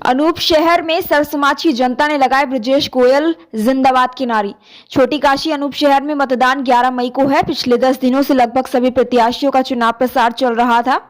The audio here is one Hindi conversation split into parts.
अनूप शहर में सर्व समाज की जनता ने लगाए ब्रजेश गोयल जिंदाबाद की नारी। छोटी काशी अनूप शहर में मतदान 11 मई को है। पिछले 10 दिनों से लगभग सभी प्रत्याशियों का चुनाव प्रचार चल रहा था।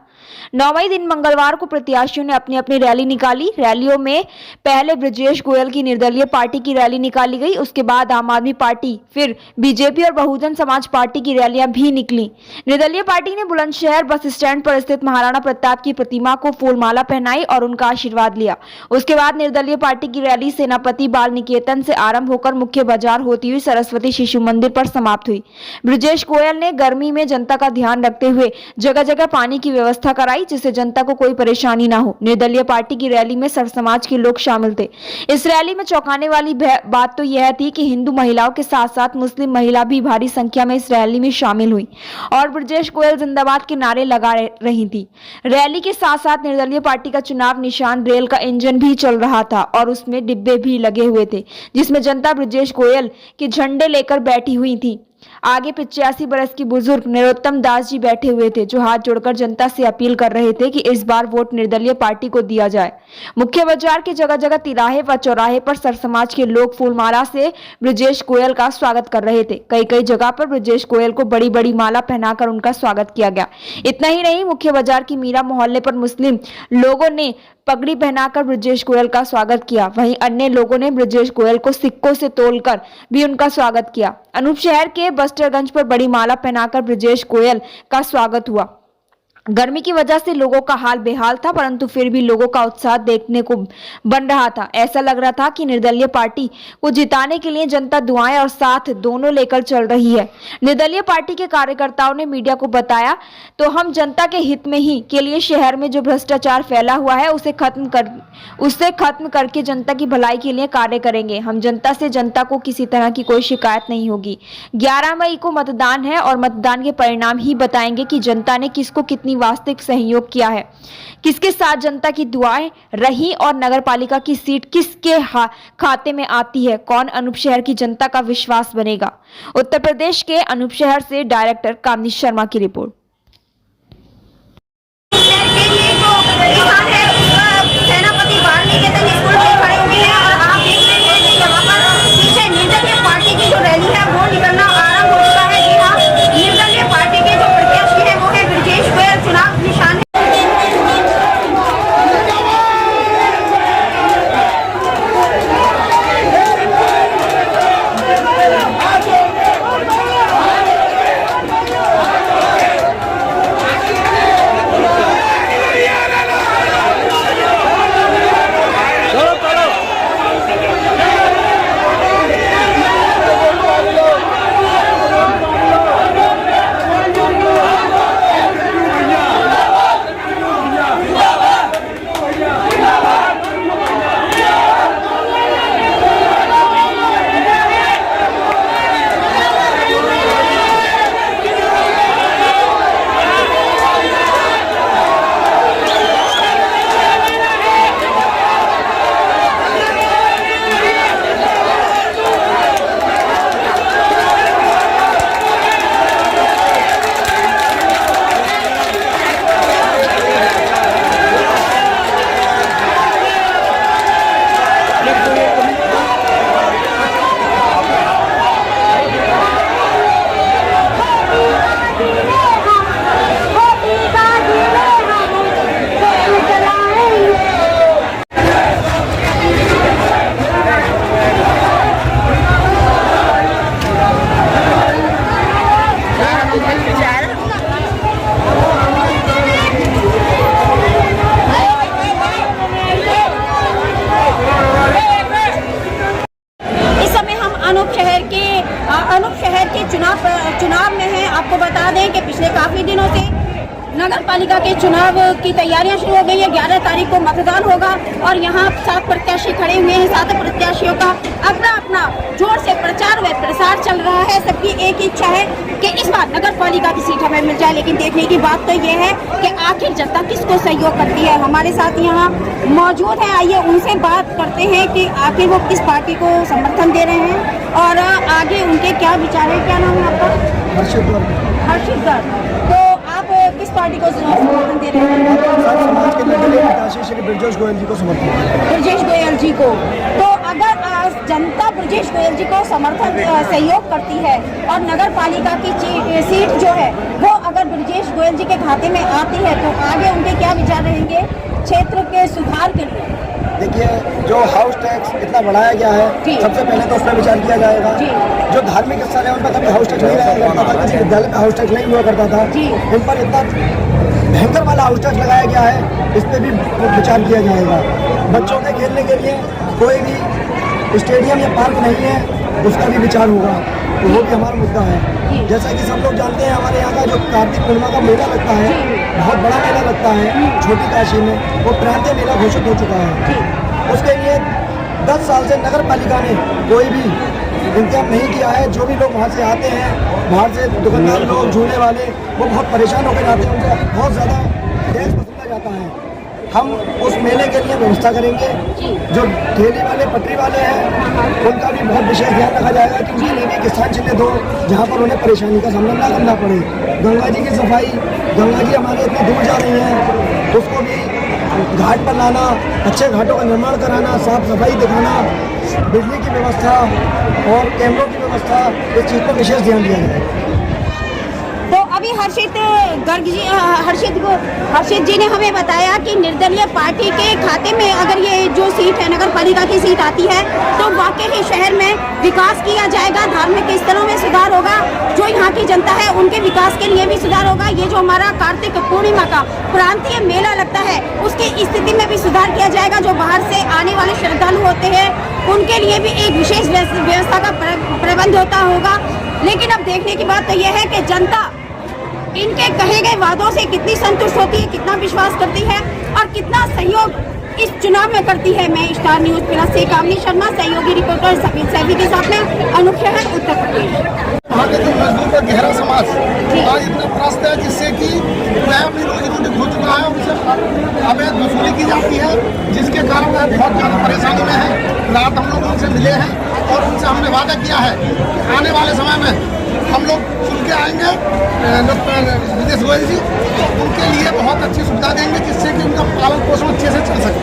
9 मई दिन मंगलवार को प्रत्याशियों ने अपनी अपनी रैली निकाली। रैलियों में पहले ब्रजेश गोयल की निर्दलीय पार्टी की रैली निकाली गई, उसके बाद आम आदमी पार्टी, फिर बीजेपी और बहुजन समाज पार्टी की रैलियां भी निकली। निर्दलीय पार्टी ने बुलंदशहर बस स्टैंड पर स्थित महाराणा प्रताप की प्रतिमा को फूलमाला पहनाई और उनका आशीर्वाद लिया। उसके बाद निर्दलीय पार्टी की रैली सेनापति बाल निकेतन से आरंभ होकर मुख्य बाजार होती हुई सरस्वती शिशु मंदिर पर समाप्त हुई। ब्रजेश गोयल ने गर्मी में जनता का ध्यान रखते हुए जगह जगह पानी की व्यवस्था कराई, जिससे जनता को कोई परेशानी ना हो। निर्दलीय पार्टी की रैली में सर्व समाज के लोग शामिल थे। इस रैली में चौंकाने वाली बात तो यह थी कि हिंदू महिलाओं के साथ साथ मुस्लिम महिला भी भारी संख्या में इस रैली में शामिल हुई और ब्रजेश गोयल जिंदाबाद के नारे लगा रही थी। रैली के साथ साथ निर्दलीय पार्टी का चुनाव निशान रेल का इंजन भी चल रहा था और उसमें डिब्बे भी लगे हुए थे, जिसमें जनता ब्रजेश गोयल के झंडे लेकर बैठी हुई थी। आगे 85 बरस की बुजुर्ग नरोत्तम दास जी बैठे हुए थे, जो हाथ जोड़कर जनता से अपील कर रहे थे कि इस बार वोट निर्दलीय पार्टी को दिया जाए। मुख्य बाजार के जगह जगह तिराहे व चौराहे पर सर्व समाज के लोग फूलमाला से ब्रजेश गोयल का स्वागत कर रहे थे। कई कई जगह पर ब्रजेश गोयल को बड़ी बड़ी माला पहनाकर उनका स्वागत किया गया। इतना ही नहीं, मुख्य बाजार की मीरा मोहल्ले पर मुस्लिम लोगों ने पगड़ी पहनाकर ब्रजेश गोयल का स्वागत किया। वहीं अन्य लोगों ने ब्रजेश गोयल को सिक्कों से तोलकर भी उनका स्वागत किया। अनूप शहर के बस्टरगंज पर बड़ी माला पहनाकर ब्रजेश गोयल का स्वागत हुआ। गर्मी की वजह से लोगों का हाल बेहाल था, परंतु फिर भी लोगों का उत्साह देखने को बन रहा था। ऐसा लग रहा था कि निर्दलीय पार्टी को जिताने के लिए जनता दुआएं और साथ दोनों लेकर चल रही है। निर्दलीय पार्टी के कार्यकर्ताओं ने मीडिया को बताया, तो हम जनता के हित में ही के लिए शहर में जो भ्रष्टाचार फैला हुआ है उसे खत्म करके जनता की भलाई के लिए कार्य करेंगे। हम जनता को किसी तरह की कोई शिकायत नहीं होगी। 11 मई को मतदान है और मतदान के परिणाम ही बताएंगे कि जनता ने किसको कितनी वास्तविक सहयोग किया है, किसके साथ जनता की दुआएं रही और नगरपालिका की सीट किसके खाते में आती है, कौन अनूप शहर की जनता का विश्वास बनेगा। उत्तर प्रदेश के अनूप शहर से डायरेक्टर कामनी शर्मा की रिपोर्ट। सेनापति बाल निकेतन स्कूल में खड़े हुए हैं और आप देख रहे हैं कि यहाँ पर पीछे निर्दलीय पार्टी की जो रैली है वो निकलना आरंभ हो चुका है। जी हाँ, निर्दलीय पार्टी के जो प्रत्याशी है वो है ब्रजेश गोयल। चुनाव निशान अनूप शहर के चुनाव में है। आपको बता दें कि पिछले काफ़ी दिनों से नगर पालिका के चुनाव की तैयारियां शुरू हो गई है। 11 तारीख को मतदान होगा और यहाँ 7 प्रत्याशी खड़े हुए हैं। 7 प्रत्याशियों का अपना अपना जोर से प्रचार व प्रसार चल रहा है। सबकी एक इच्छा है कि इस बार नगर पालिका की सीट हमें मिल जाए, लेकिन देखने की बात तो ये है कि आखिर जनता किसको सहयोग करती है। हमारे साथ यहाँ मौजूद है, आइए उनसे बात करते हैं कि आखिर वो किस पार्टी को समर्थन दे रहे हैं और आगे उनके क्या विचार है। क्या नाम है आपका? हर्षित गर्ग। तो आप किस पार्टी को समर्थन दे रहे हैं? समाज के निर्दलीय प्रत्याशी श्री ब्रजेश गोयल जी को समर्थन। ब्रजेश गोयल जी को। तो अगर जनता ब्रजेश गोयल जी को समर्थन सहयोग करती है और नगर पालिका की सीट जो है वो अगर ब्रजेश गोयल जी के खाते में आती है तो आगे उनके क्या विचार रहेंगे क्षेत्र के सुधार के लिए? देखिए, जो हाउस टैक्स इतना बढ़ाया गया है, सबसे पहले तो उस पर विचार किया जाएगा। जो धार्मिक स्थल है उन पर कभी हाउस टैक्स नहीं लगाया करता था, किसी विद्यालय में हाउस टैक्स नहीं हुआ करता था, इन पर इतना भयंकर वाला हाउस टैक्स लगाया गया है, इस पर भी विचार किया जाएगा। बच्चों के खेलने के लिए कोई भी स्टेडियम या पार्क नहीं है, उसका भी विचार होगा, तो वो भी हमारा मुद्दा है। जैसा कि सब लोग जानते हैं, हमारे यहाँ का जो कार्तिक पूर्णिमा का मेला लगता है, बहुत बड़ा मेला लगता है छोटी काशी में, वो प्रांतीय मेला घोषित हो चुका है। उसके लिए 10 साल से नगर पालिका ने कोई भी इंतजाम नहीं किया है। जो भी लोग वहाँ से आते हैं, बाहर से दुकानदार लोग, झूले वाले, वो बहुत परेशान होकर जाते हैं, उनका बहुत ज़्यादा टैक्स वसूला जाता है। हम उस मेले के लिए व्यवस्था करेंगे। जो ठेले वाले, पटरी वाले हैं, उनका भी बहुत विशेष ध्यान रखा जाएगा कि उनके लिए भी किसान चिन्ह दो, जहाँ पर उन्हें परेशानी का सामना ना करना पड़े। गंगा जी की सफाई, गंगा जी हमारे इतनी दूर जा रही हैं, उसको भी घाट पर लाना, अच्छे घाटों का निर्माण कराना, साफ सफाई दिखाना, बिजली की व्यवस्था और कैमरों की व्यवस्था, इस चीज़ पर विशेष ध्यान दिया जाए। तो अभी हर्षित जी ने हमें बताया कि निर्दलीय पार्टी के खाते में अगर ये जो सीट है नगर पालिका की सीट आती है तो वाकई ही शहर में विकास किया जाएगा, धार्मिक स्थलों में सुधार होगा, जो यहाँ की जनता है उनके विकास के लिए भी सुधार होगा। ये जो हमारा कार्तिक पूर्णिमा का प्रांतीय मेला लगता है उसकी स्थिति में भी सुधार किया जाएगा। जो बाहर से आने वाले श्रद्धालु होते हैं उनके लिए भी एक विशेष व्यवस्था का प्रबंध होता होगा। लेकिन अब देखने की बात तो यह है कि जनता इनके कहे गए वादों से कितनी संतुष्ट होती है, कितना विश्वास करती है और कितना सहयोग इस चुनाव में करती है। मैं स्टार न्यूज़ प्लस से कामनी शर्मा, सहयोगी रिपोर्टर सफीद सैफी के साथ में अनूप शहर, उत्तर प्रदेश। वहाँ के जो मजदूर का गहरा समाज आज इतना त्रस्त है जिससे कि वह अपनी रोजी रोटी खो चुका है, उनसे अवैध वसूली की जाती है, जिसके कारण वह बहुत ज़्यादा परेशानी में है। रात हम लोग उनसे मिले हैं और उनसे हमने वादा किया है कि आने वाले समय में हम लोग सुन के आएंगे ब्रजेश गोयल जी, उनके लिए बहुत अच्छी सुविधा देंगे जिससे कि उनका पालन पोषण अच्छे से चल सके।